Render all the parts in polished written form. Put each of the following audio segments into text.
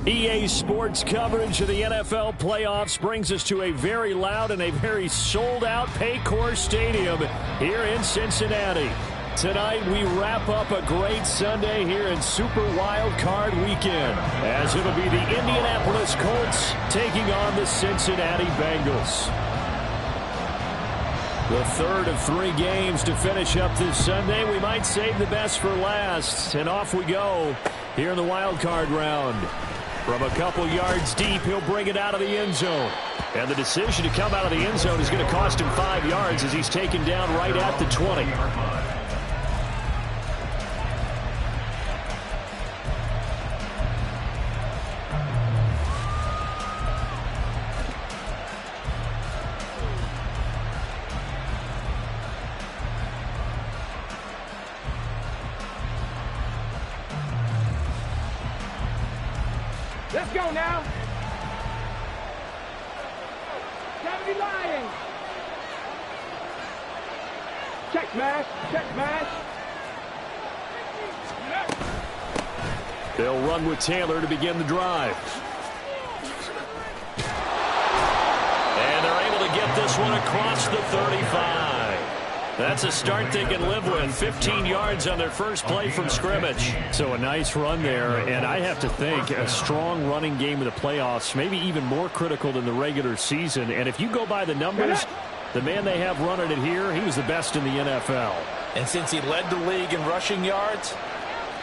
EA Sports coverage of the NFL playoffs brings us to a very loud and a very sold-out Paycor Stadium here in Cincinnati. Tonight, we wrap up a great Sunday here in Super Wild Card Weekend, as it'll be the Indianapolis Colts taking on the Cincinnati Bengals. The third of 3 games to finish up this Sunday. We might save the best for last, and off we go here in the wild card round. From a couple yards deep, he'll bring it out of the end zone. And the decision to come out of the end zone is going to cost him 5 yards as he's taken down right at the 20. Let's go now. Gotta be lying. Check smash. Check smash. They'll run with Taylor to begin the drive. And they're able to get this one across the 35. That's a start they can live with. 15 yards on their first play from scrimmage. So a nice run there, and I have to think a strong running game in the playoffs, maybe even more critical than the regular season. And if you go by the numbers, the man they have running it here, he was the best in the NFL. And since he led the league in rushing yards,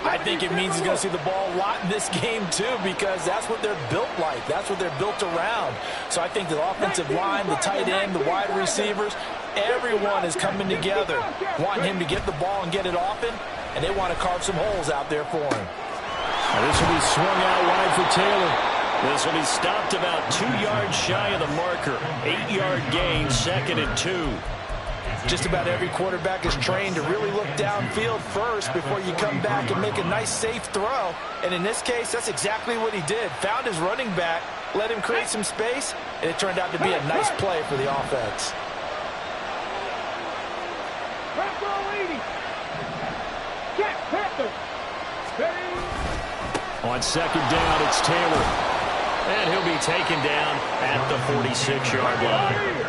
I think it means he's going to see the ball a lot in this game, too, because that's what they're built like. That's what they're built around. So I think the offensive line, the tight end, the wide receivers, everyone is coming together, wanting him to get the ball and get it often, and they want to carve some holes out there for him. Now this will be swung out wide for Taylor. This will be stopped about 2 yards shy of the marker. 8-yard gain, 2nd and 2. Just about every quarterback is trained to really look downfield first before you come back and make a nice, safe throw. And in this case, that's exactly what he did. Found his running back, let him create some space, and it turned out to be a nice play for the offense. On 2nd down, it's Taylor. And he'll be taken down at the 46-yard line.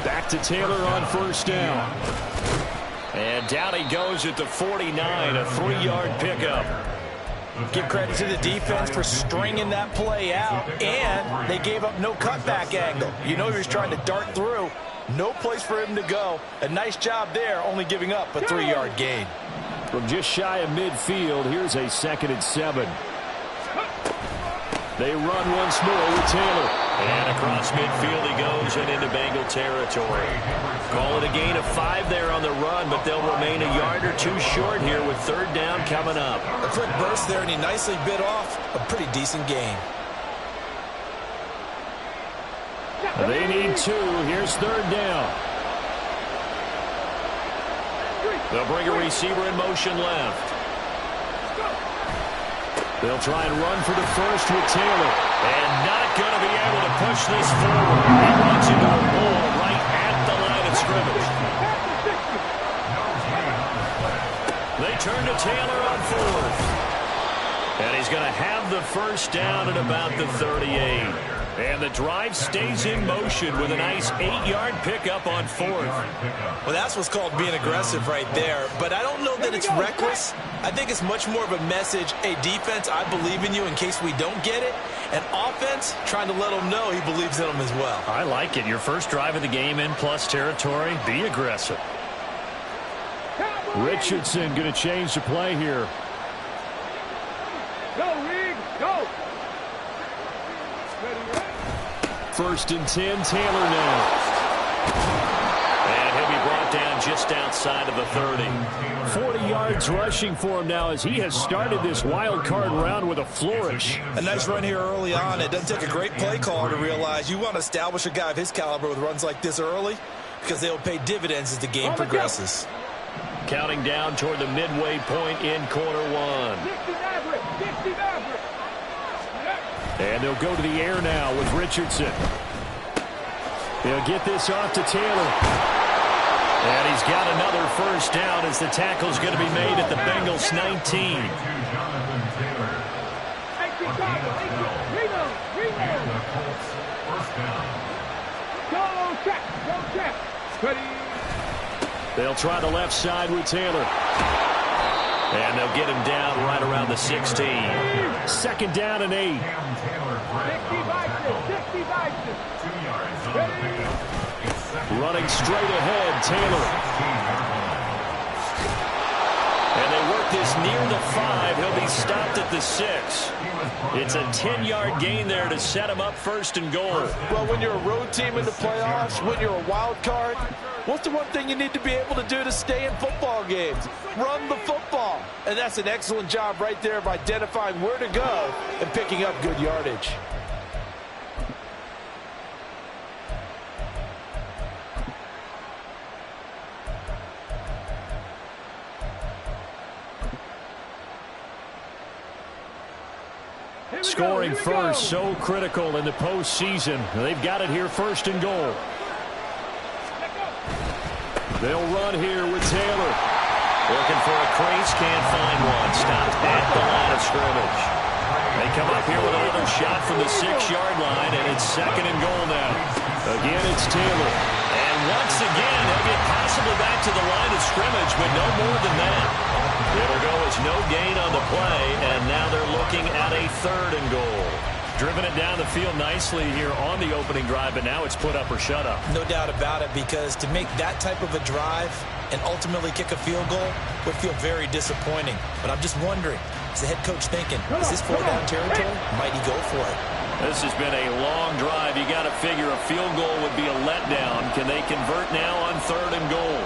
Back to Taylor on 1st down. And down he goes at the 49, a 3-yard pickup. Give credit to the defense for stringing that play out, and they gave up no cutback angle. You know he was trying to dart through. No place for him to go. A nice job there, only giving up a 3-yard gain. From just shy of midfield, here's a 2nd and 7. They run once more with Taylor. And across midfield he goes and into Bengal territory. Call it a gain of 5 there on the run, but they'll remain a yard or 2 short here with 3rd down coming up. A quick burst there, and he nicely bit off a pretty decent gain. They need 2. Here's 3rd down. They'll bring a receiver in motion left. They'll try and run for the first with Taylor. And not going to be able to push this forward. He runs into a ball right at the line of scrimmage. They turn to Taylor on 4th. And he's going to have the 1st down at about the 38. And the drive stays in motion with a nice 8-yard pickup on 4th. Well, that's what's called being aggressive right there. But I don't know that it's reckless. I think it's much more of a message, hey, defense, I believe in you in case we don't get it. And offense, trying to let him know he believes in them as well. I like it. Your first drive of the game in plus territory, be aggressive. Richardson going to change the play here. Go, Reed, go. 1st and 10, Taylor now. And he'll be brought down just outside of the 30. 40 yards rushing for him now as he has started this wild card round with a flourish. A nice run here early on. It doesn't take a great play caller to realize you want to establish a guy of his caliber with runs like this early because they'll pay dividends as the game progresses. Counting down toward the midway point in quarter 1. And they'll go to the air now with Richardson. They'll get this off to Taylor. And he's got another first down as the tackle's going to be made at the Bengals 19. They'll try the left side with Taylor. And they'll get him down right around the 16. Second down and 8. Running straight ahead, Taylor. And they work this near the 5. He'll be stopped at the 6. It's a 10-yard gain there to set him up first and goal. Well, when you're a road team in the playoffs, when you're a wild card, what's the one thing you need to be able to do to stay in football games? Run the football. And that's an excellent job right there of identifying where to go and picking up good yardage. Scoring first, so critical in the postseason. They've got it here first and goal. They'll run here with Taylor. Looking for a crease, can't find one. Stopped at the line of scrimmage. They come up here with another shot from the 6-yard line, and it's second and goal now. Again, it's Taylor. And once again, he'll get possibly back to the line of scrimmage, but no more than that. It'll go as no gain on the play, and now they're looking at a third and goal. Driven it down the field nicely here on the opening drive, but now it's put up or shut up. No doubt about it, because to make that type of a drive and ultimately kick a field goal would feel very disappointing. But I'm just wondering, is the head coach thinking, is this 4-down territory? Might he go for it? This has been a long drive. You got to figure a field goal would be a letdown. Can they convert now on third and goal?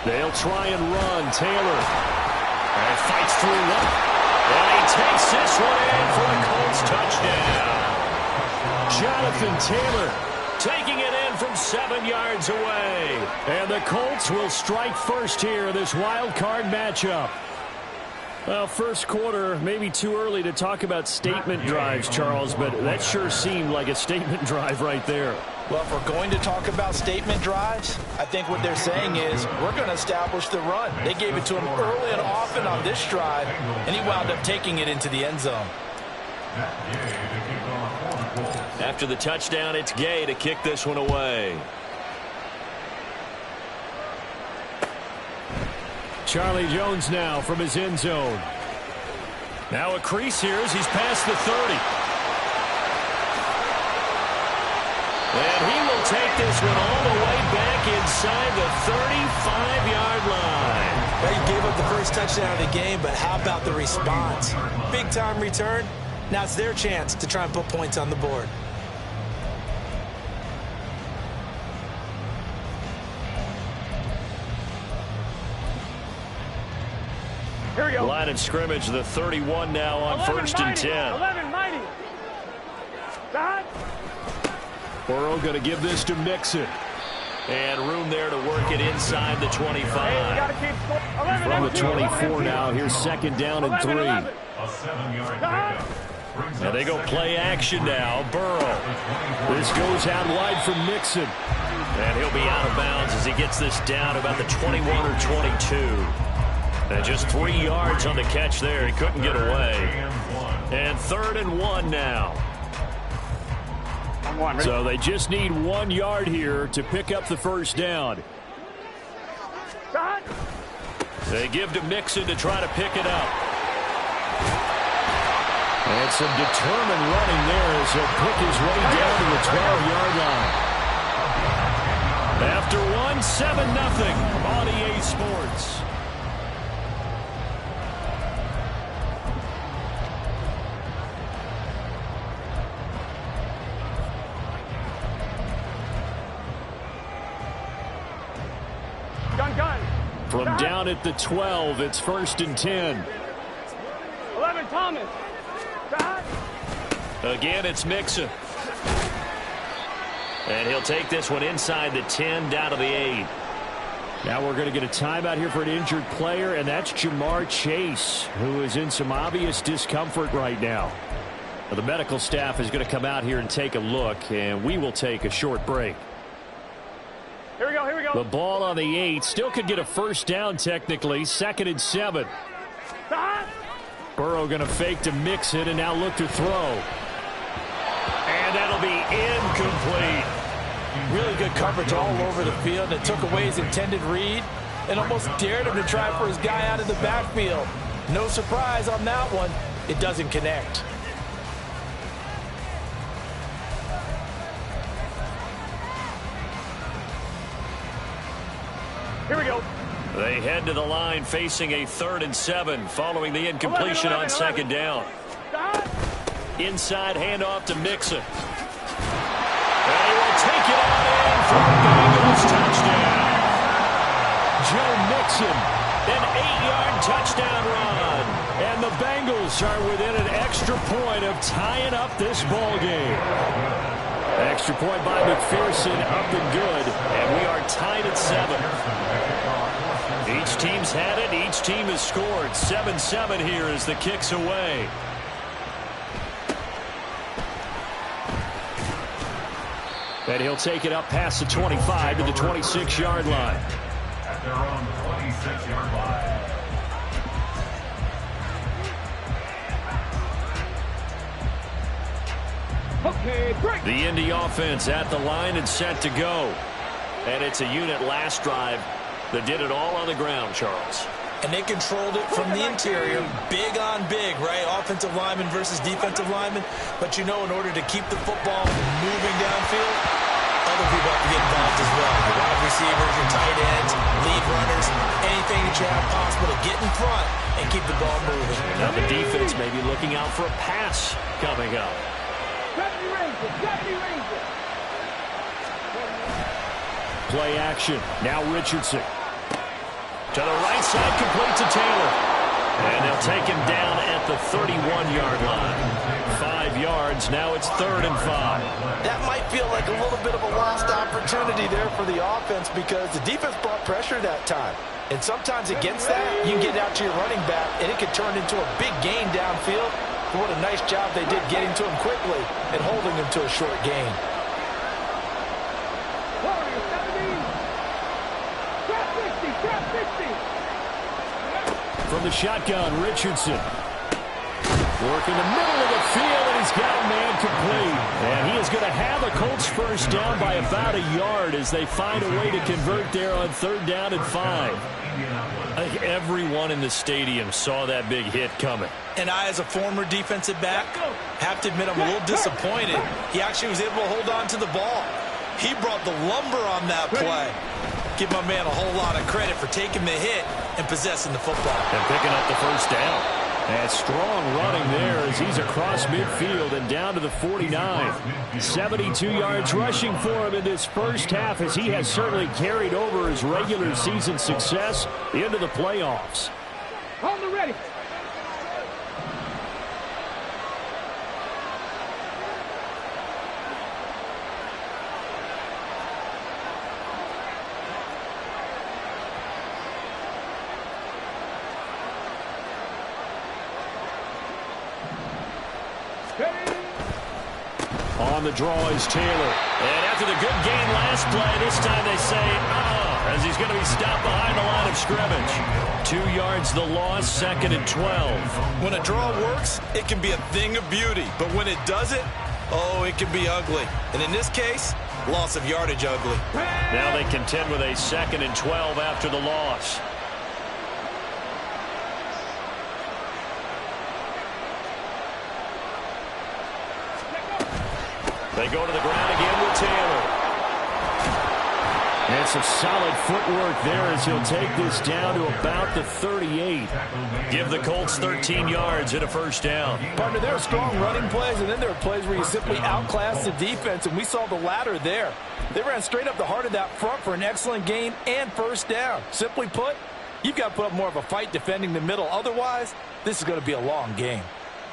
They'll try and run. Taylor. And fights through one. And he takes this one in for a Colts touchdown. Jonathan Taylor taking it in from 7 yards away. And the Colts will strike first here in this wild card matchup. Well, first quarter, maybe too early to talk about statement drives, Charles, but that sure seemed like a statement drive right there. Well, if we're going to talk about statement drives, I think what they're saying is we're going to establish the run. They gave it to him early and often on this drive, and he wound up taking it into the end zone. After the touchdown, it's Gay to kick this one away. Charlie Jones now from his end zone. Now a crease here as he's past the 30. And he will take this one all the way back inside the 35-yard line. Well, he gave up the first touchdown of the game, but how about the response? Big-time return. Now it's their chance to try and put points on the board. Here we go. Line of scrimmage, the 31 now on first and 10. 11 mighty. Dot. Burrow going to give this to Mixon. And room there to work it inside the 25. From the 24 now, here's second down and 3. And they go play action now. Burrow. This goes out wide from Mixon. And he'll be out of bounds as he gets this down about the 21 or 22. And just 3 yards on the catch there. He couldn't get away. And third and 1 now. So they just need 1 yard here to pick up the first down. They give to Mixon to try to pick it up. And some determined running there as he'll pick his way down to the 12-yard line. After 1, 7-0 on EA Sports. From down at the 12, it's first and 10. 11, Thomas. Again, it's Mixon. And he'll take this one inside the 10, down to the 8. Now we're going to get a timeout here for an injured player, and that's Jamar Chase, who is in some obvious discomfort right now. Well, the medical staff is going to come out here and take a look, and we will take a short break. Here we go, here we go. The ball on the 8. Still could get a first down technically. 2nd and 7. Burrow going to fake to mix it and now look to throw. And that'll be incomplete. Really good coverage all over the field. It took away his intended read and almost dared him to try for his guy out of the backfield. No surprise on that one. It doesn't connect. Here we go. They head to the line facing a 3rd and 7 following the incompletion on 2nd down. Inside handoff to Mixon. And he will take it on in for a Bengals touchdown. Joe Mixon, an 8-yard touchdown run. And the Bengals are within an extra point of tying up this ball game. Extra point by McPherson, up and good. And we are tied at 7. Each team's had it. Each team has scored. 7-7 here as the kick's away. And he'll take it up past the 25 to the 26-yard line. At their own 26-yard line. Okay, break. The Indy offense at the line and set to go. And it's a unit last drive that did it all on the ground, Charles. And they controlled it from the interior, big on big, right? Offensive lineman versus defensive lineman. But you know, in order to keep the football moving downfield, other people have to get involved as well. Your wide receivers, your tight ends, lead runners, anything that you have possible to get in front and keep the ball moving. Now the defense may be looking out for a pass coming up. Play action. Now Richardson. To the right side, complete to Taylor. And they'll take him down at the 31-yard line. 5 yards. Now it's 3rd and 5. That might feel like a little bit of a lost opportunity there for the offense because the defense brought pressure that time. And sometimes against that, you get out to your running back, and it could turn into a big gain downfield. But what a nice job they did getting to him quickly and holding him to a short gain. From the shotgun, Richardson. Working the middle of the field, and he's got a man complete. And he is going to have a Colts first down by about a yard as they find a way to convert there on 3rd down and 5. I think everyone in the stadium saw that big hit coming. And I, as a former defensive back, have to admit I'm a little disappointed. He actually was able to hold on to the ball. He brought the lumber on that play. Give my man a whole lot of credit for taking the hit and possessing the football. And picking up the first down. And strong running there as he's across midfield and down to the 49. 72 yards rushing for him in this first half as he has certainly carried over his regular season success into the playoffs. On the ready. On the draw is Taylor. And after the good gain last play, this time they say, as he's going to be stopped behind the line of scrimmage. 2 yards the loss, 2nd and 12. When a draw works, it can be a thing of beauty. But when it doesn't, oh, it can be ugly. And in this case, loss of yardage ugly. Now they contend with a 2nd and 12 after the loss. They go to the ground again with Taylor. And some solid footwork there as he'll take this down to about the 38. Give the Colts 13 yards and a first down. Partner, there are strong running plays, and then there are plays where you simply outclass the defense, and we saw the latter there. They ran straight up the heart of that front for an excellent gain and first down. Simply put, you've got to put up more of a fight defending the middle. Otherwise, this is going to be a long game.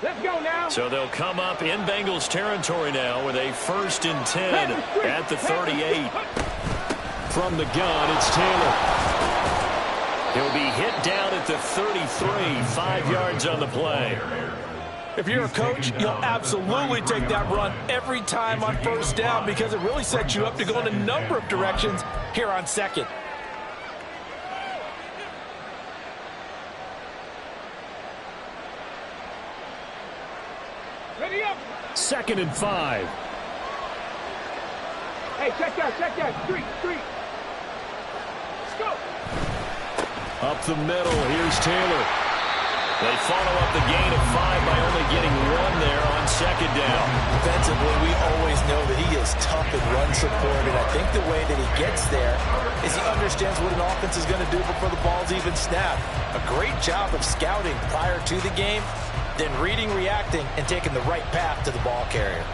Let's go now. So they'll come up in Bengals territory now with a 1st and 10 at the 38. From the gun, it's Taylor. He'll be hit down at the 33, 5 yards on the play. If you're a coach, you'll absolutely take that run every time on first down because it really sets you up to go in a number of directions here on second. Ready up. 2nd and 5. Hey, check that. Street. Let's go. Up the middle, here's Taylor. They follow up the gain of 5 by only getting 1 there on 2nd down. Defensively, we always know that he is tough in run support, and I think the way that he gets there is he understands what an offense is going to do before the ball's even snapped. A great job of scouting prior to the game, then reading, reacting, and taking the right path to the ball carrier.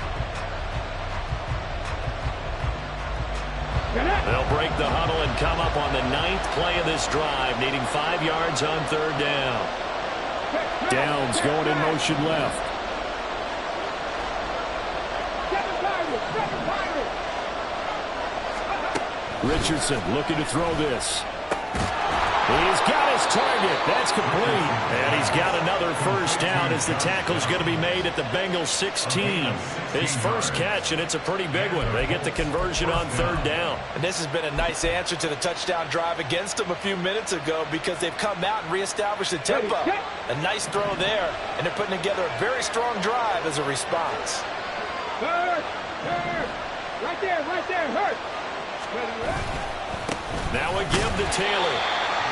They'll break the huddle and come up on the 9th play of this drive, needing 5 yards on 3rd down. Downs going in motion left. Richardson looking to throw this. He's got his target. That's complete. And he's got another first down as the tackle's going to be made at the Bengals 16. His first catch, and it's a pretty big one. They get the conversion on 3rd down. And this has been a nice answer to the touchdown drive against them a few minutes ago because they've come out and reestablished the tempo. A nice throw there, and they're putting together a very strong drive as a response. Hurt. Right there, hurt. Now a give to Taylor.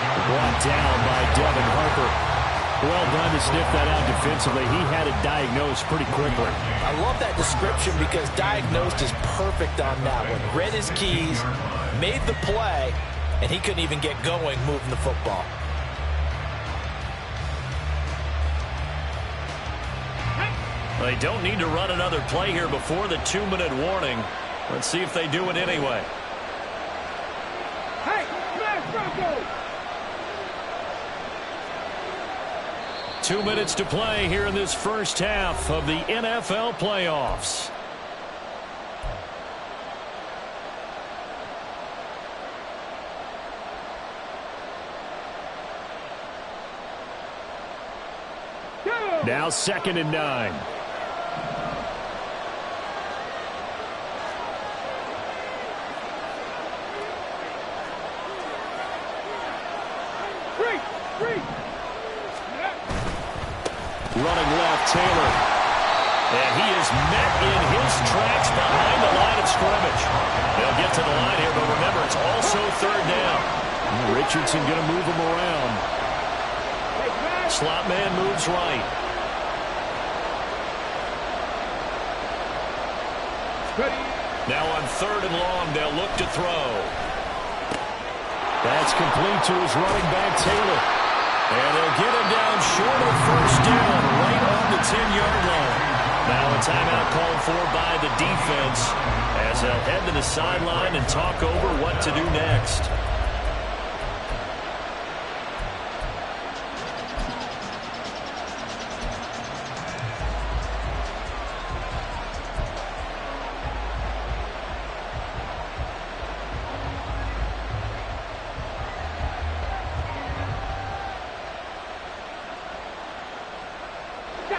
Brought down by Devin Harper. Well done to sniff that out defensively. He had it diagnosed pretty quickly. I love that description because diagnosed is perfect on that one. Read his keys, made the play, and he couldn't even get going moving the football. They don't need to run another play here before the 2-minute warning. Let's see if they do it anyway. Hey, smash Broncos! 2 minutes to play here in this first half of the NFL playoffs. Now 2nd and 9. Running left, Taylor. And he is met in his tracks behind the line of scrimmage. They'll get to the line here, but remember, it's also 3rd down. Richardson going to move him around. Slot man moves right. Now on 3rd and long, they'll look to throw. That's complete to his running back, Taylor. And they'll get him down short of first down, right on the 10-yard line. Now a timeout called for by the defense as they'll head to the sideline and talk over what to do next.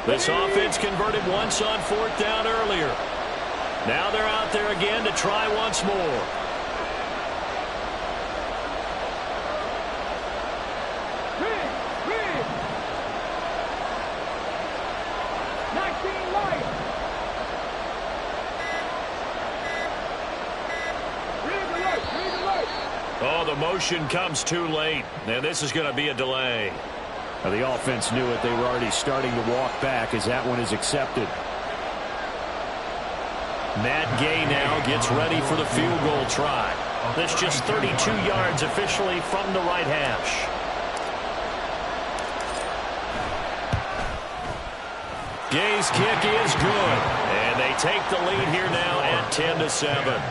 This offense converted once on 4th down earlier. Now they're out there again to try once more. Oh, the motion comes too late. And this is going to be a delay. Now, the offense knew it. They were already starting to walk back as that one is accepted. Matt Gay now gets ready for the field goal try. That's just 32 yards officially from the right hash. Gay's kick is good. And they take the lead here now at 10-7.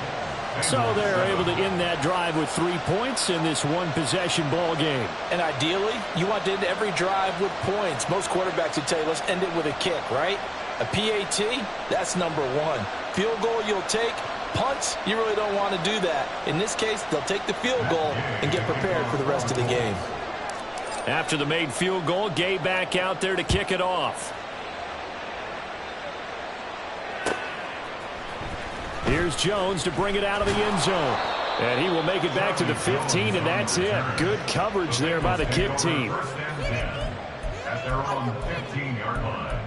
So they're able to end that drive with 3 points in this one-possession ball game. And ideally, you want to end every drive with points. Most quarterbacks would tell you, let's end it with a kick, right? A PAT, that's number 1. Field goal you'll take. Punts, you really don't want to do that. In this case, they'll take the field goal and get prepared for the rest of the game. After the made field goal, Gay back out there to kick it off. Here's Jones to bring it out of the end zone. And he will make it back to the 15, and that's it. Good coverage there by the kick team. At their own 15-yard line.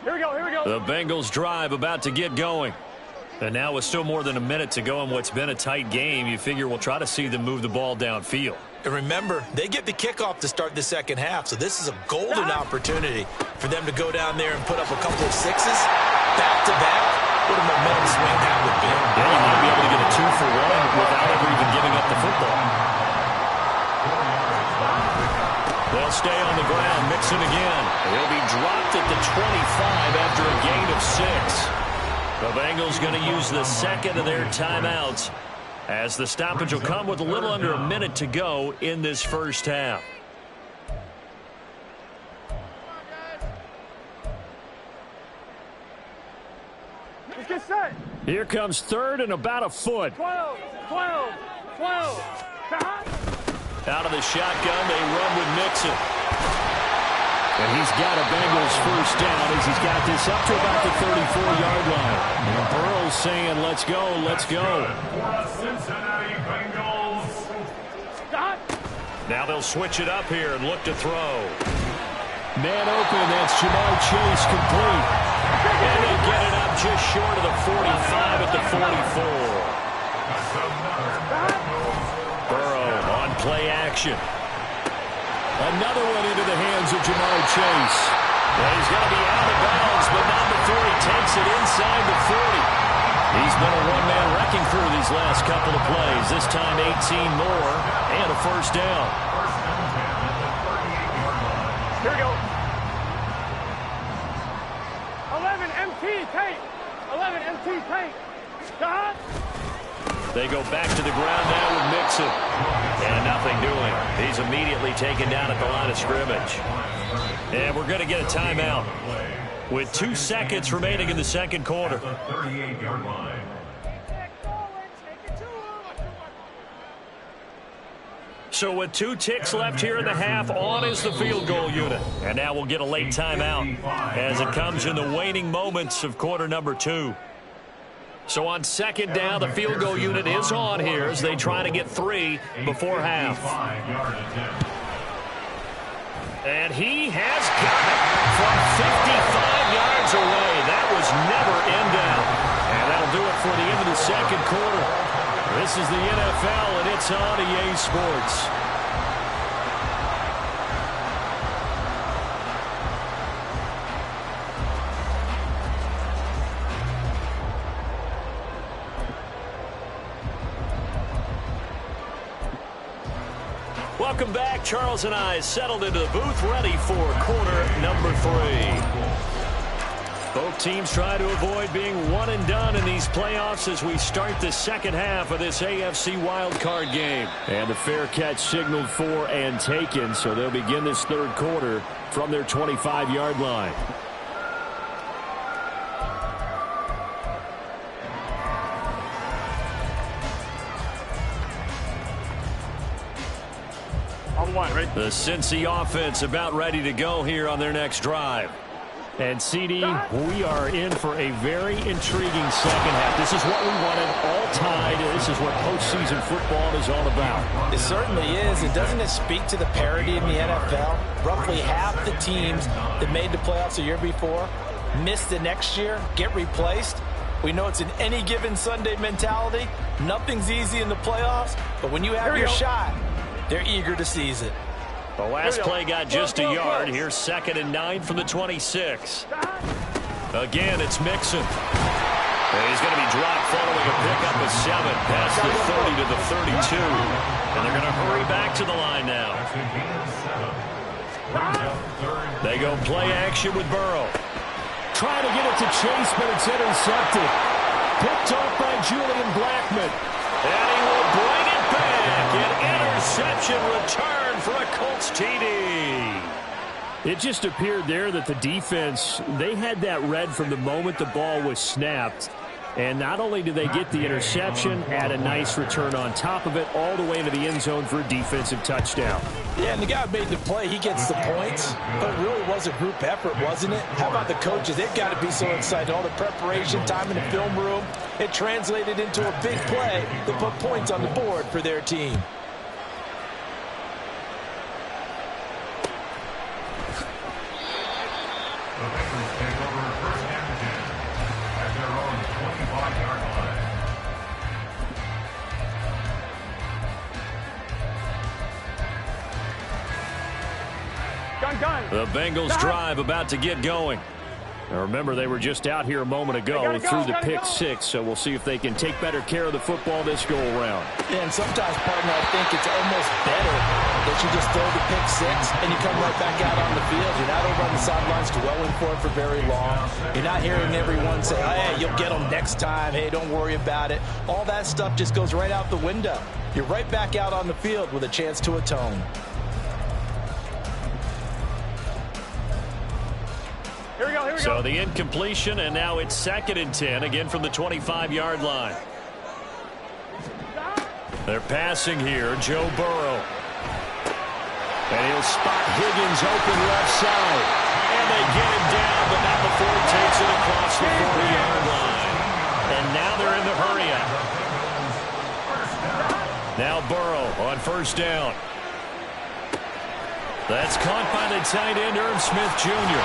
Here we go, here we go. The Bengals drive about to get going. And now with still more than a minute to go in what's been a tight game, you figure we'll try to see them move the ball downfield. And remember, they get the kickoff to start the second half, so this is a golden opportunity for them to go down there and put up a couple of sixes back-to-back. What a momentum swing that would be. Yeah, you might be able to get a 2-for-1 without ever even giving up the football. They'll stay on the ground, Mixon again. He'll be dropped at the 25 after a gain of 6. The Bengals going to use the second of their timeouts, as the stoppage will come with a little under a minute to go in this first half. Let's get set. Here comes third and about a foot. 12, 12, 12. Out of the shotgun, they run with Mixon. And he's got a Bengals first down as he's got this up to about the 34-yard line. And Burrow's saying, let's go, let's go. Cincinnati Bengals. Now they'll switch it up here and look to throw. Man open, that's Jamar Chase complete. And they get it up just short of the 45 at the 44. Burrow on play action. Another one into the hands of Jamar Chase. Well, he's going to be out of bounds, but not before he takes it inside the 40. He's been a one-man wrecking crew these last couple of plays. This time 18 more and a first down. Here we go. 11 MT tape. 11 MT tape. They go back to the ground now with Mixon. And nothing doing. He's immediately taken down at the line of scrimmage. And we're going to get a timeout with 2 seconds remaining in the second quarter. 38-yard line. So with 2 ticks left here in the half, on is the field goal unit. And now we'll get a late timeout as it comes in the waning moments of quarter number 2. So on second down, the field goal unit is on here as they try to get 3 before half. And he has got it from 55 yards away. That was never in doubt. And that'll do it for the end of the second quarter. This is the NFL, and it's on EA Sports. Welcome back. Charles and I settled into the booth, ready for quarter number 3. Both teams try to avoid being one and done in these playoffs as we start the second half of this AFC wildcard game. And the fair catch signaled for and taken, so they'll begin this third quarter from their 25-yard line. The Cincy offense about ready to go here on their next drive. And CD, we are in for a very intriguing second half. This is what we wanted, all tied. This is what postseason football is all about. It certainly is. And doesn't it speak to the parity in the NFL? Roughly half the teams that made the playoffs the year before miss the next year, get replaced. We know it's an any given Sunday mentality. Nothing's easy in the playoffs, but when you have your shot, they're eager to seize it. The last play got just a yard. Here's 2nd and 9 from the 26. Again, it's Mixon. And he's going to be dropped following a pickup of 7 past the 30 to the 32. And they're going to hurry back to the line now. They go play action with Burrow. Trying to get it to Chase, but it's intercepted. Picked off by Julian Blackmon. And he will bring it back. An interception return for a Colts TD. It just appeared there that the defense, they had that read from the moment the ball was snapped. And not only did they get the interception, add a nice return on top of it, all the way into the end zone for a defensive touchdown. Yeah, and the guy who made the play, he gets the points. But it really was a group effort, wasn't it? How about the coaches? They've got to be so excited. All the preparation, time in the film room, it translated into a big play that put points on the board for their team. The Bengals take over first and 10 at their own 25-yard line. Gun. The Bengals drive about to get going. Now remember, they were just out here a moment ago through the pick six, so we'll see if they can take better care of the football this go-around. Yeah, and sometimes, partner, I think it's almost better that you just throw the pick six and you come right back out on the field. You're not over on the sidelines dwelling for it for very long. You're not hearing everyone say, hey, you'll get them next time. Hey, don't worry about it. All that stuff just goes right out the window. You're right back out on the field with a chance to atone. Here we go. So the incompletion, and now it's 2nd and 10, again from the 25-yard line. They're passing here, Joe Burrow. And he'll spot Higgins open left side. And they get him down, but not before he takes it across the 40-yard line. And now they're in the hurry-up. Now Burrow on first down. That's caught by the tight end, Irv Smith Jr.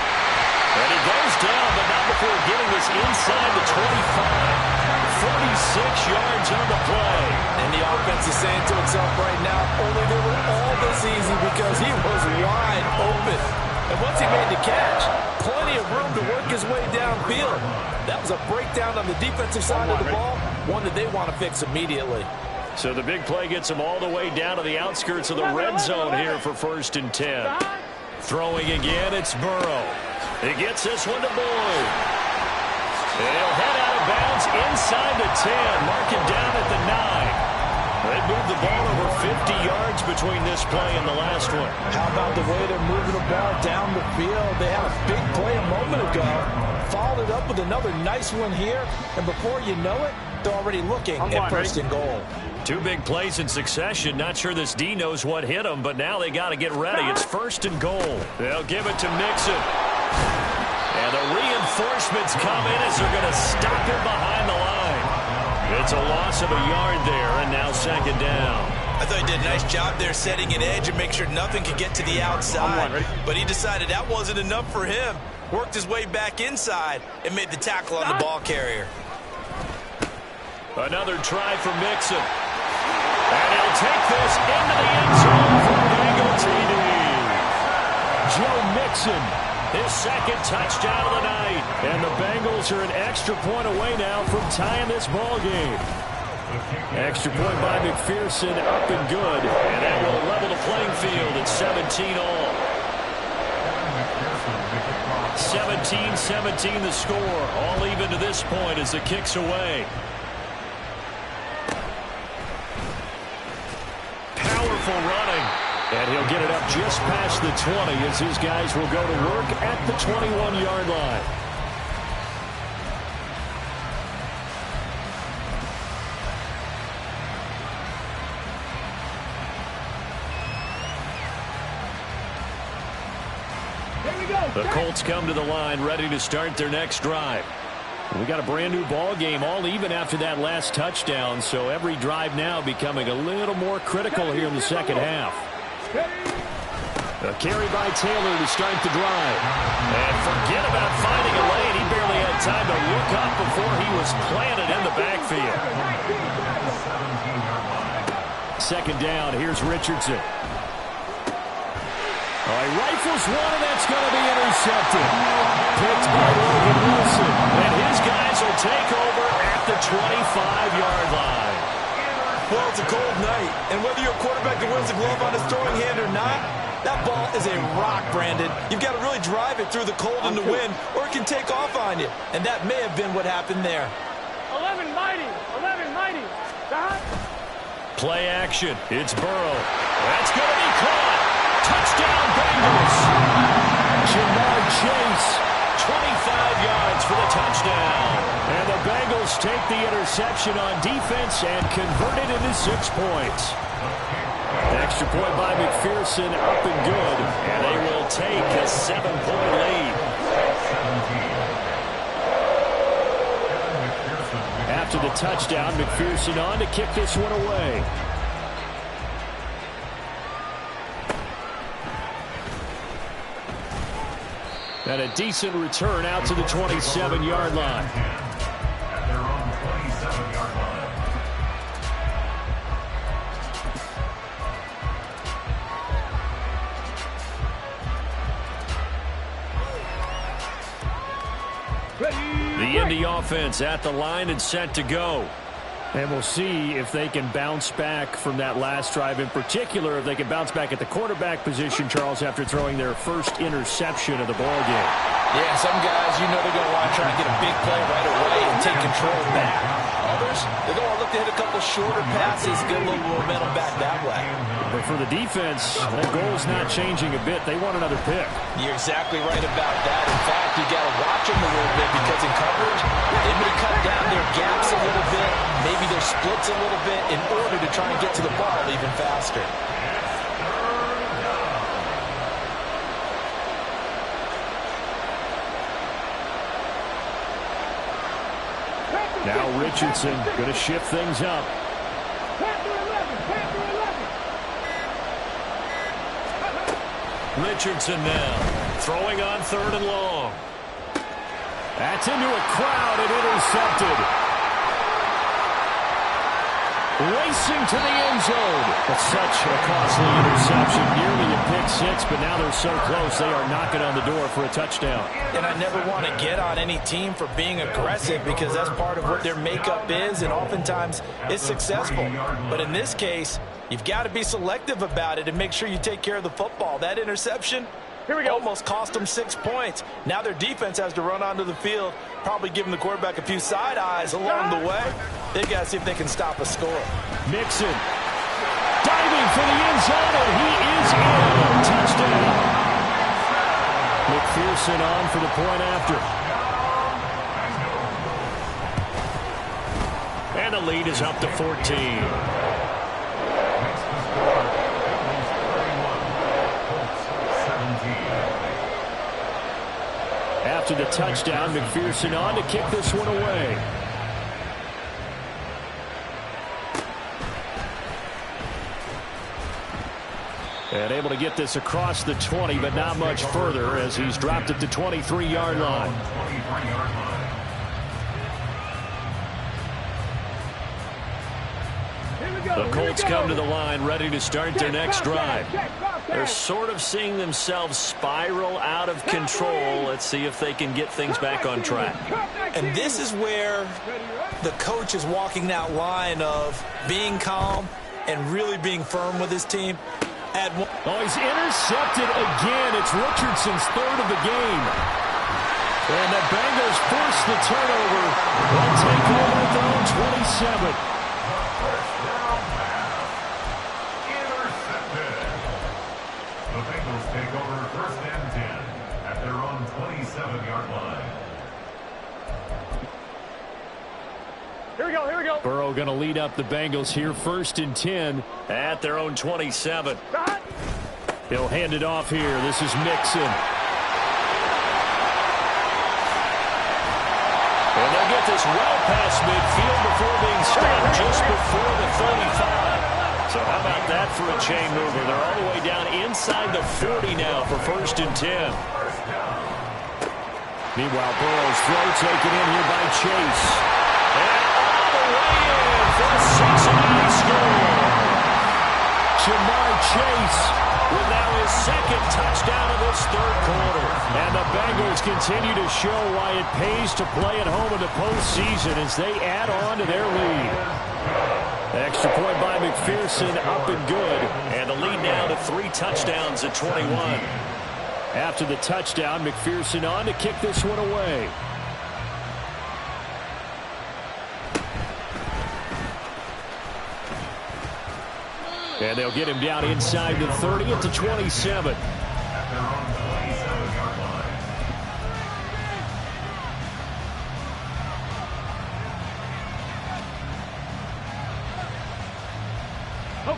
And he goes down, but not before getting this inside the 25. 46 yards on the play. And the offense is saying to itself right now, only they were all this easy because he was wide open. And once he made the catch, plenty of room to work his way downfield. That was a breakdown on the defensive side of the ball, one that they want to fix immediately. So the big play gets him all the way down to the outskirts of the red zone here for 1st and 10. Throwing again, it's Burrow. He gets this one to Boyd. And he'll head out of bounds inside the 10. Mark him down at the 9. They moved the ball over 50 yards between this play and the last one. How about the way they're moving the ball down the field? They had a big play a moment ago. Followed it up with another nice one here. And before you know it, they're already looking at 1st and goal. 2 big plays in succession. Not sure this D knows what hit him, but now they got to get ready. It's 1st and goal. They'll give it to Mixon. And the reinforcements come in as they're going to stop him behind the line. It's a loss of a yard there, and now 2nd down. I thought he did a nice job there setting an edge and make sure nothing could get to the outside. But he decided that wasn't enough for him. Worked his way back inside and made the tackle on the ball carrier. Another try for Mixon. And he'll take this into the end zone for a Bengal TD. Joe Mixon, his 2nd touchdown of the night. And the Bengals are an extra point away now from tying this ball game. Extra point by McPherson, up and good. And that will level the playing field at 17 all. 17-17 the score. All even to this point as the kick's away. Powerful running. And he'll get it up just past the 20 as his guys will go to work at the 21-yard line. The Colts come to the line ready to start their next drive. We got a brand new ball game, all even after that last touchdown, so every drive now becoming a little more critical here in the 2nd half. A carry by Taylor to start the drive. And forget about finding a lane. He barely had time to look up before he was planted in the backfield. 2nd down, here's Richardson. He rifles one, and that's going to be intercepted. Picked by Logan Wilson. And his guys will take over at the 25-yard line. Well, it's a cold night, and whether you're a quarterback that wears a glove on his throwing hand or not, that ball is a rock, Brandon. You've got to really drive it through the cold and the wind, or it can take off on you. And that may have been what happened there. 11 mighty. Play action. It's Burrow. That's going to be caught. Touchdown, Bengals. Jamar Chase, 25 yards for the touchdown. And the Bengals take the interception on defense and convert it into 6 points. Extra point by McPherson, up and good. And they will take a 7-point lead. After the touchdown, McPherson on to kick this one away. And a decent return out to the 27-yard line. At their own 27-yard line. The Indy offense at the line and set to go. And we'll see if they can bounce back from that last drive. In particular, if they can bounce back at the quarterback position, Charles, after throwing their first interception of the ballgame. Yeah, some guys, you know they're going to want to try and get a big play right away and take control back. Others, they're going to look to hit a couple shorter passes, get a little momentum back that way. But for the defense, that goal's not changing a bit. They want another pick. You're exactly right about that. In fact, you got to watch them a little bit because in coverage, they may cut down their gaps a little bit, maybe their splits a little bit in order to try and get to the ball even faster. Now Richardson going to shift things up. Richardson now throwing on 3rd and long. That's into a crowd and intercepted. Racing to the end zone. But such a costly interception. Nearly a pick-6, but now they're so close they are knocking on the door for a touchdown. And I never want to get on any team for being aggressive because that's part of what their makeup is, and oftentimes it's successful. But in this case, you've got to be selective about it and make sure you take care of the football. That interception almost cost them 6 points. Now their defense has to run onto the field, probably giving the quarterback a few side eyes along the way. They've got to see if they can stop a score. Mixon diving for the end zone, and he is in. Touchdown. McPherson on for the point after. And the lead is up to 14. After the touchdown, McPherson on to kick this one away. And able to get this across the 20, but not much further as he's dropped it to 23-yard line. The Colts come to the line ready to start their next drive. They're sort of seeing themselves spiral out of control. Let's see if they can get things back on track. And this is where the coach is walking that line of being calm and really being firm with his team. Oh, he's intercepted again. It's Richardson's 3rd of the game. And the Bengals force the turnover. They'll take over at their own 27. The Bengals take over 1st and 10 at their own 27-yard line. Here we go, here we go. Burrow going to lead up the Bengals here 1st and 10 at their own 27. He'll hand it off here. This is Mixon. And they'll get this well past midfield before being stopped just before the 35. So how about that for a chain mover? They're all the way down inside the 40 now for 1st and 10. Meanwhile, Burrow's throw taken in here by Chase. And all the way in for the Cincinnati score. Jamar Chase with now his 2nd touchdown of this 3rd quarter. And the Bengals continue to show why it pays to play at home in the postseason as they add on to their lead. Extra point by McPherson, up and good. And the lead now to 3 touchdowns at 21. After the touchdown, McPherson on to kick this one away. And they'll get him down inside the 30 at the 27. At their own 27-yard line.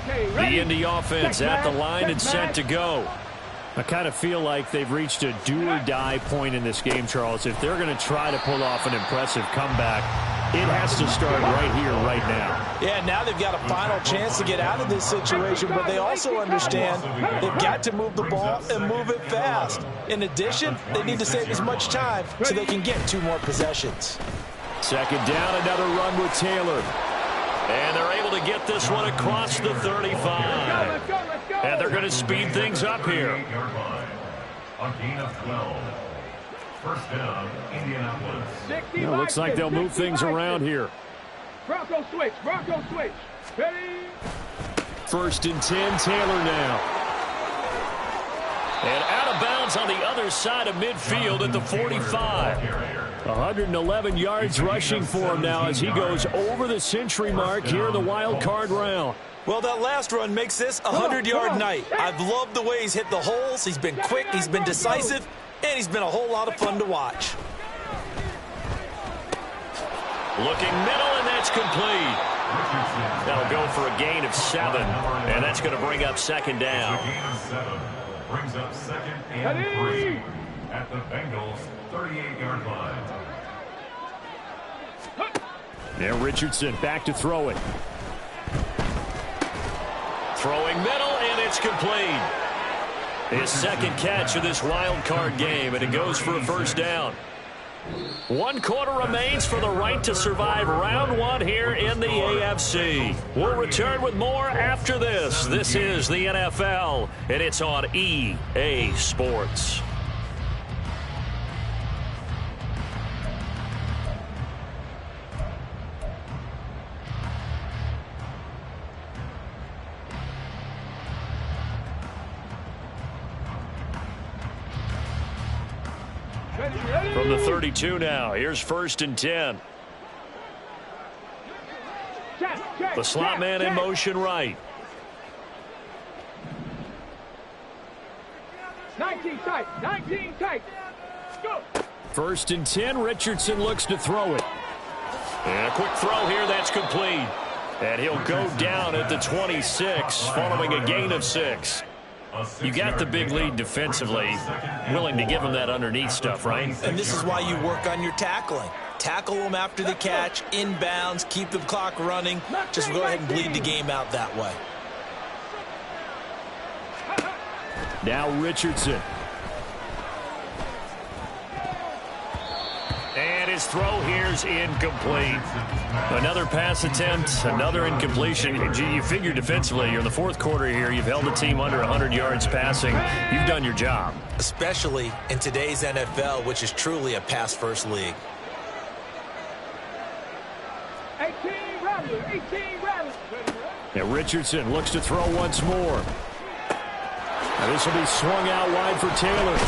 The Indy offense at the line and set to go. I kind of feel like they've reached a do-or-die point in this game, Charles. If they're going to try to pull off an impressive comeback, it has to start right here, right now. Yeah, now they've got a final chance to get out of this situation, but they also understand they've got to move the ball and move it fast. In addition, they need to save as much time so they can get 2 more possessions. Second down, another run with Taylor. And they're able to get this one across the 35. And they're going to speed things up here. A gain of 12. First down, Indianapolis. It looks like they'll move things around here. Bronco switch. Bronco switch. Ready? First and 10, Taylor now. And out of bounds on the other side of midfield at the 45. 111 yards rushing for him now as he goes over the century mark here in the wild card round. Well, that last run makes this a 100-yard night. I've loved the way he's hit the holes. He's been quick, he's been decisive, and he's been a whole lot of fun to watch. Looking middle, and that's complete. That'll go for a gain of 7, and that's going to bring up second down. A gain of 7 brings up second and 3 at the Bengals' 38-yard line. Now Richardson back to throw it. Throwing middle, and it's complete. His second catch of this wild card game, and it goes for a first down. 1 quarter remains for the right to survive round 1 here in the AFC. We'll return with more after this. This is the NFL, and it's on EA Sports. From the 32 now, here's first and 10. The slot man in motion right. 19 tight. 19 tight. Go. First and 10, Richardson looks to throw it. And a quick throw here, that's complete. And he'll go down at the 26 following a gain of 6. You got the big lead defensively, willing to give him that underneath stuff, right? And this is why you work on your tackling. Tackle them after the catch, inbounds, keep the clock running. Just go ahead and bleed the game out that way. Now Richardson. And his throw here's incomplete. Another pass attempt, another incompletion. You figure defensively, you're in the 4th quarter here. You've held the team under 100 yards passing. You've done your job. Especially in today's NFL, which is truly a pass-first league. 18 rattlers. 18 rattlers. And Richardson looks to throw once more. Now this will be swung out wide for Taylor.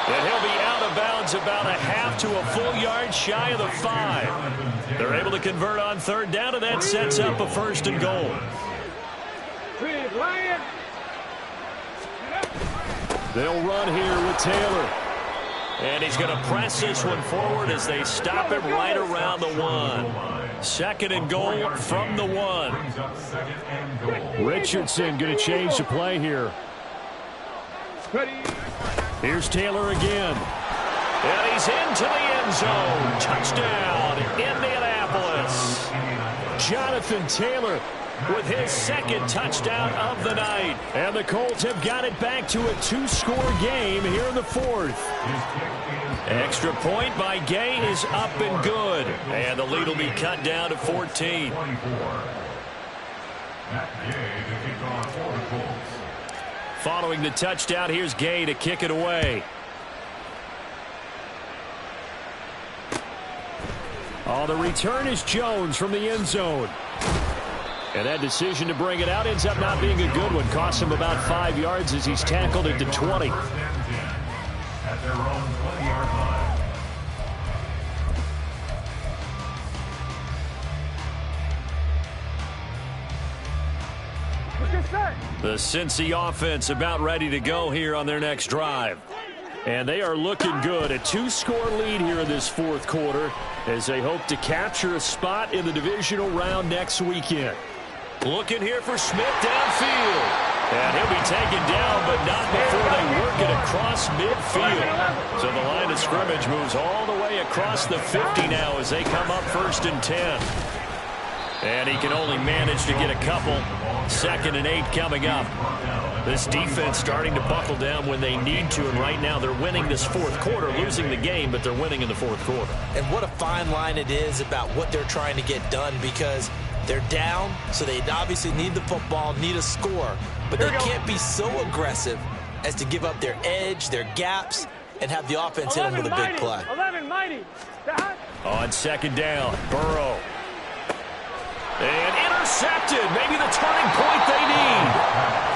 And he'll be out of bounds about a half to a full yard shy of the 5. They're able to convert on 3rd down, and that sets up a 1st and goal. They'll run here with Taylor. And he's going to press this one forward as they stop him right around the 1. 2nd and goal from the 1. Richardson going to change the play here. Here's Taylor again. And he's into the end zone. Touchdown, Indianapolis. Jonathan Taylor with his 2nd touchdown of the night. And the Colts have got it back to a 2-score game here in the 4th. Extra point by Gay is up and good. And the lead will be cut down to 14. Following the touchdown, here's Gay to kick it away. Oh, the return is Jones from the end zone. And that decision to bring it out ends up not being a good one. Costs him about 5 yards as he's tackled at the 20. At their own 20-yard line. The Cincy offense about ready to go here on their next drive. And they are looking good. A 2-score lead here in this 4th quarter as they hope to capture a spot in the divisional round next weekend. Looking here for Smith downfield. And he'll be taken down, but not before they work it across midfield. So the line of scrimmage moves all the way across the 50 now as they come up 1st and 10. And he can only manage to get a couple. 2nd and 8 coming up. This defense starting to buckle down when they need to, and right now they're winning this 4th quarter, losing the game, but they're winning in the 4th quarter. And what a fine line it is about what they're trying to get done, because they're down, so they obviously need the football, need a score, but they can't be so aggressive as to give up their edge, their gaps, and have the offense hit them with a big play. 11 mighty. On 2nd down, Burrow. And intercepted. Maybe the turning point they need.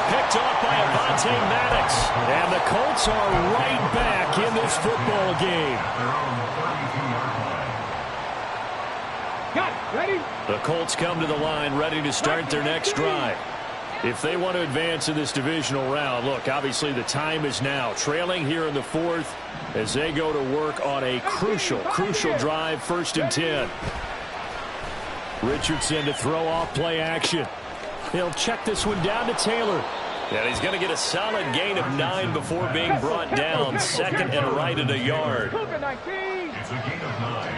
Picked off by Avonte Maddox. And the Colts are right back in this football game. Ready? The Colts come to the line ready to start their next drive. If they want to advance in this divisional round, look, obviously the time is now. Trailing here in the 4th as they go to work on a crucial drive, 1st and 10. Richardson to throw off play action. He'll check this one down to Taylor. And he's going to get a solid gain of 9 before being brought down. 2nd and right at a yard. It's a gain of 9.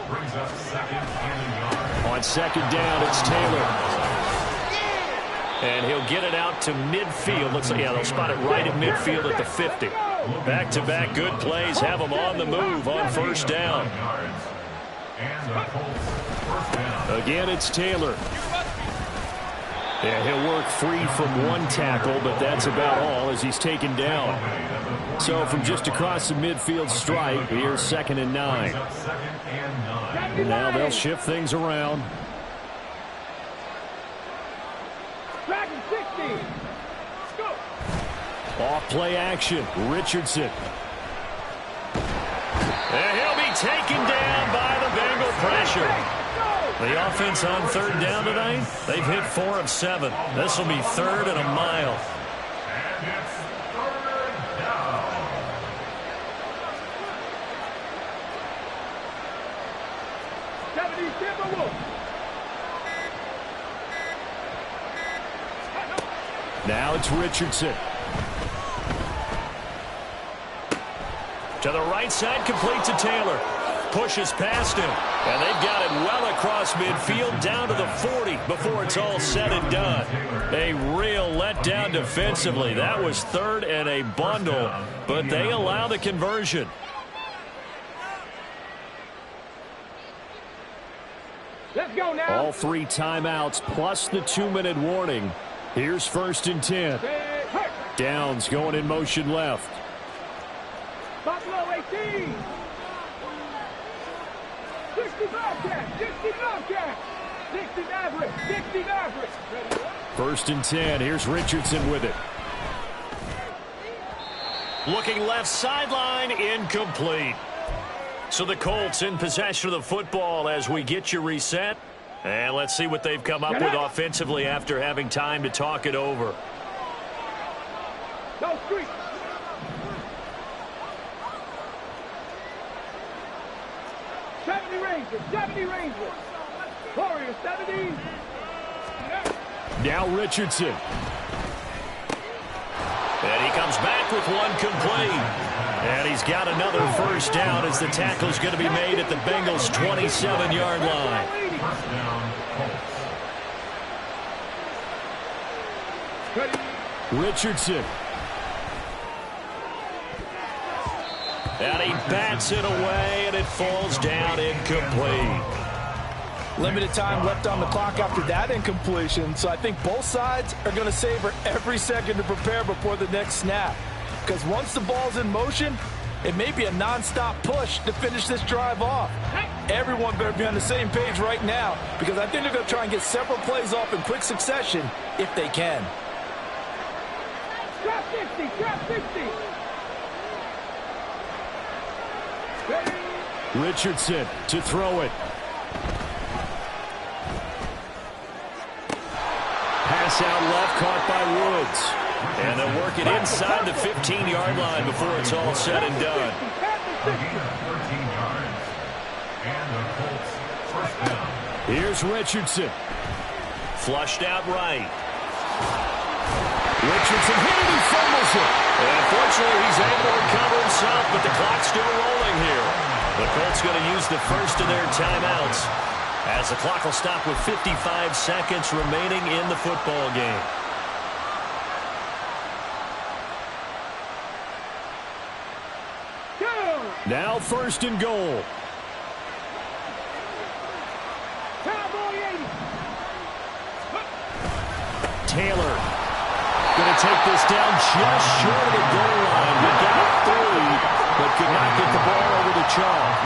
Brings up 2nd and a yard. On 2nd down, it's Taylor. And he'll get it out to midfield. Looks like, yeah, they'll spot it right at midfield at the 50. Back-to-back good plays have them on the move on 1st down. And the Colts, 1st down. Again, it's Taylor. Yeah, he'll work free from one tackle, but that's about all as he's taken down. So from just across the midfield stripe, here's 2nd and 9. And now they'll shift things around. Off play action, Richardson. And he'll be taken down by the Bengal pressure. The offense on 3rd down tonight, they've hit 4 of 7. This will be 3rd and a mile. And it's 3rd down. Now it's Richardson. To the right side, complete to Taylor. Pushes past him, and they've got it well across midfield down to the 40 before it's all said and done. A real letdown defensively. That was 3rd and a bundle, but they allow the conversion. Let's go now. All 3 timeouts plus the 2-minute warning. Here's 1st and 10. Downs going in motion left. Buffalo 18. 60 Bobcat, 60 Bobcat, 60 Maverick, 60 Maverick. 1st and 10. Here's Richardson with it. Looking left sideline, incomplete. So the Colts in possession of the football as we get you reset. And let's see what they've come up with offensively after having time to talk it over. No street. Rangers, 70 Rangers. Warriors, 70. Now Richardson. And he comes back with one complete. And he's got another 1st down as the tackle's going to be made at the Bengals' 27-yard line. 1st down, Colts. Richardson. And he bats it away, and it falls down incomplete. Limited time left on the clock after that incompletion, so I think both sides are going to savor every second to prepare before the next snap. Because once the ball's in motion, it may be a non-stop push to finish this drive off. Everyone better be on the same page right now, because I think they're going to try and get several plays off in quick succession if they can. Drop 60, drop 60. Richardson to throw it. Pass out left, caught by Woods. And they'll work it inside the 15-yard line before it's all said and done. A gain of 13 yards. And the Colts, 1st down. Here's Richardson. Flushed out right. Richardson hit it, he fumbles it. And fortunately, he's able to recover himself, but the clock's still rolling here. The Colts going to use the first of their timeouts, as the clock will stop with 55 seconds remaining in the football game. Now first and goal. Taylor going to take this down just short of the goal line. He got through, but could not get the ball over the chalk.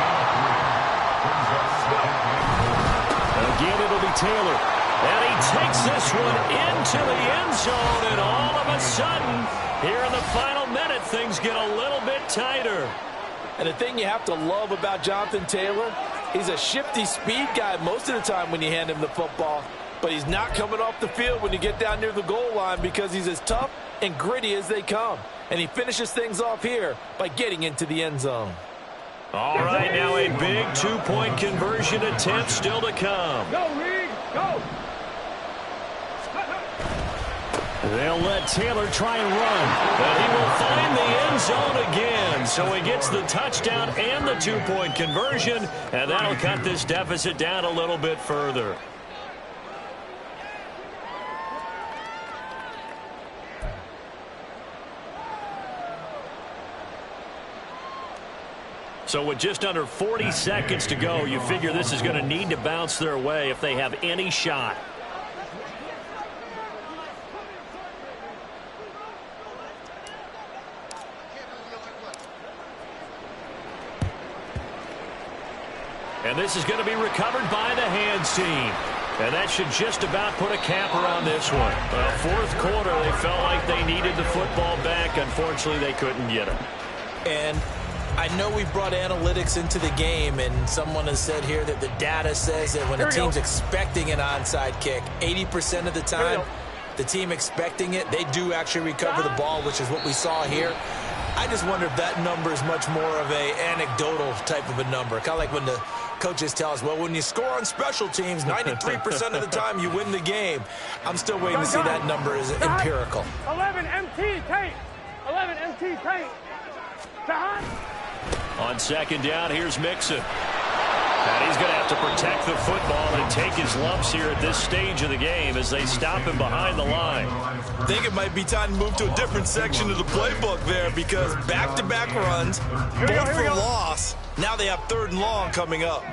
Again, it'll be Taylor. And he takes this one into the end zone, and all of a sudden, here in the final minute, things get a little bit tighter. And the thing you have to love about Jonathan Taylor, he's a shifty speed guy most of the time when you hand him the football. But he's not coming off the field when you get down near the goal line because he's as tough and gritty as they come. And he finishes things off here by getting into the end zone. All right, now a big two-point conversion attempt still to come. Go, Reed, go! They'll let Taylor try and run. But he will find the end zone again. So he gets the touchdown and the two-point conversion. And that'll cut this deficit down a little bit further. So with just under 40 seconds to go, you figure this is going to need to bounce their way if they have any shot. And this is going to be recovered by the hands team. And that should just about put a capper on this one. Fourth quarter, they felt like they needed the football back. Unfortunately, they couldn't get it. And I know we brought analytics into the game, and someone has said here that the data says that when a team's expecting an onside kick, 80% of the time, the team expecting it, they do actually recover the ball, which is what we saw here. I just wonder if that number is much more of a anecdotal type of a number. Kind of like when the coaches tell us, well, when you score on special teams, 93% of the time you win the game. I'm still waiting to see that number is empirical. 11 MT tape. 11 MT tape. On second down, here's Mixon. And he's going to have to protect the football and take his lumps here at this stage of the game as they stop him behind the line. I think it might be time to move to a different section of the playbook there because back-to-back runs, both for loss. Now they have third and long coming up.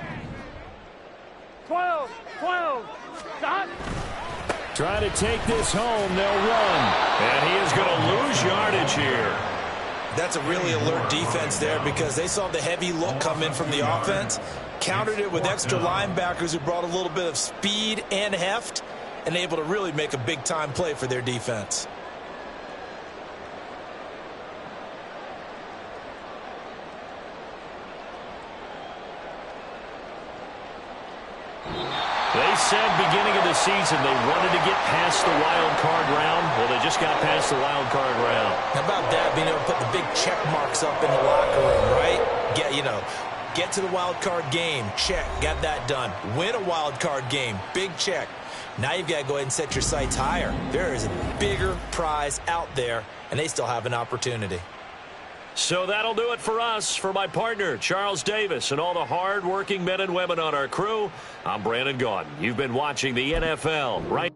12. Stop. Trying to take this home, they'll run. And he is going to lose yardage here. That's a really alert defense there because they saw the heavy look come in from the offense, countered it with extra linebackers who brought a little bit of speed and heft, and able to really make a big-time play for their defense. They said beginning of the season they wanted to get past the wild card round. Well, they just got past the wild card round. How about that, being able to put the big check marks up in the locker room, right? Get to the wild card game, check, got that done. Win a wild card game, big check. Now you've got to go ahead and set your sights higher. There is a bigger prize out there, and they still have an opportunity. So that'll do it for us. For my partner, Charles Davis, and all the hard-working men and women on our crew, I'm Brandon Gaudin. You've been watching the NFL right